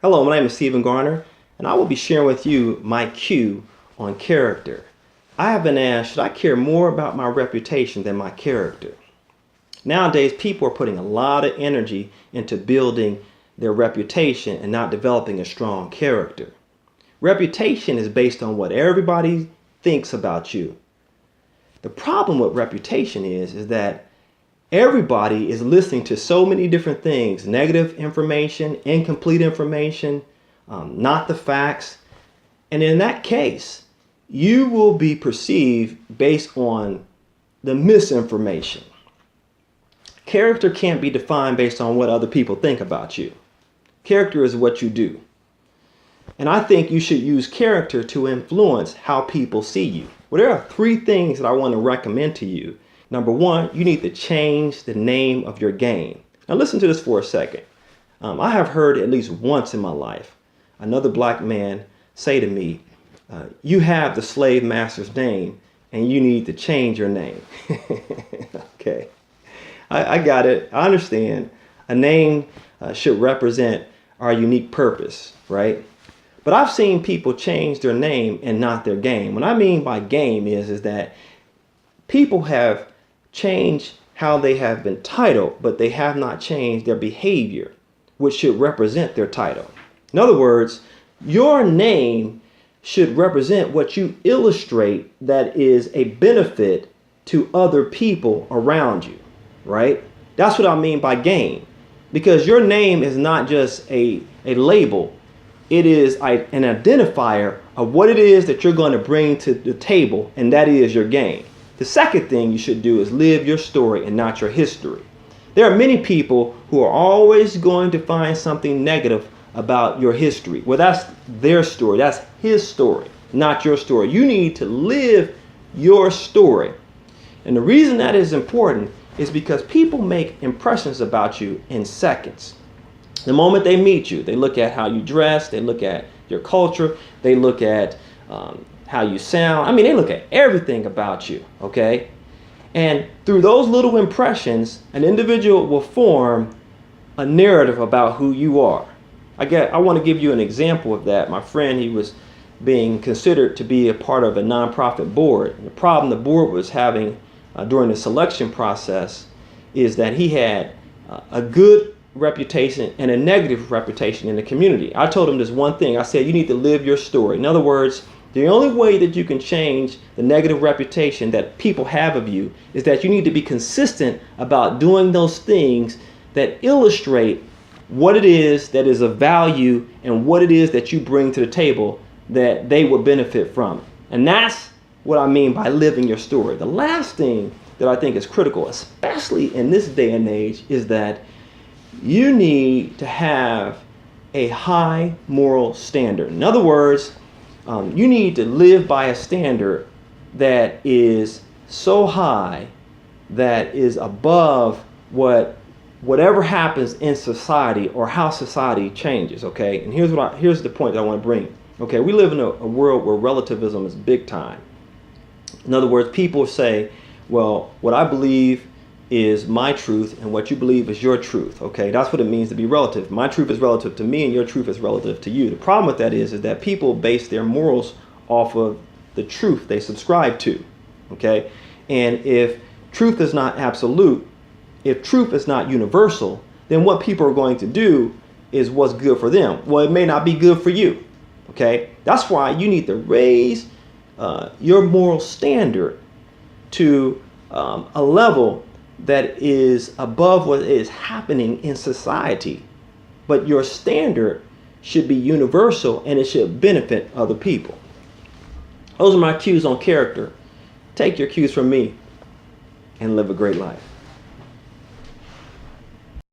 Hello, my name is Stephen Garner, and I will be sharing with you my cue on character. I have been asked, should I care more about my reputation than my character? Nowadays, people are putting a lot of energy into building their reputation and not developing a strong character. Reputation is based on what everybody thinks about you. The problem with reputation is that everybody is listening to so many different things: negative information, incomplete information, not the facts. And in that case, you will be perceived based on the misinformation. Character can't be defined based on what other people think about you. Character is what you do. And I think you should use character to influence how people see you. Well, there are three things that I want to recommend to you. Number one, you need to change the name of your game. Now listen to this for a second. I have heard at least once in my life another black man say to me, you have the slave master's name and you need to change your name. Okay, I got it. I understand. A name should represent our unique purpose, right? But I've seen people change their name and not their game. What I mean by game is that people have changed how they have been titled, but they have not changed their behavior, which should represent their title. In other words, your name should represent what you illustrate that is a benefit to other people around you, right? That's what I mean by game, because your name is not just a label. It is an identifier of what it is that you're going to bring to the table, and that is your game. The second thing you should do is live your story and not your history. There are many people who are always going to find something negative about your history. Well, that's their story. That's his story, not your story. You need to live your story. And the reason that is important is because people make impressions about you in seconds. The moment they meet you, they look at how you dress, they look at your culture, they look at how you sound. I mean, they look at everything about you, okay? And through those little impressions, an individual will form a narrative about who you are. I want to give you an example of that. My friend, he was being considered to be a part of a nonprofit board. The problem the board was having during the selection process is that he had a good reputation and a negative reputation in the community. I told him this one thing. I said, you need to live your story. In other words, the only way that you can change the negative reputation that people have of you is that you need to be consistent about doing those things that illustrate what it is that is of value and what it is that you bring to the table that they will benefit from. And that's what I mean by living your story. The last thing that I think is critical, especially in this day and age, is that you need to have a high moral standard. In other words, you need to live by a standard that is so high that is above whatever happens in society or how society changes. Okay, and here's the point that I want to bring. Okay, we live in a world where relativism is big time. In other words, people say, well, what I believe is my truth and what you believe is your truth. Okay, that's what it means to be relative. My truth is relative to me and your truth is relative to you. The problem with that is that people base their morals off of the truth they subscribe to. Okay, and if truth is not absolute, if truth is not universal, then what people are going to do is what's good for them. Well, it may not be good for you. Okay, that's why you need to raise your moral standard to a level that is above what is happening in society. But your standard should be universal and it should benefit other people. Those are my cues on character. Take your cues from me and live a great life.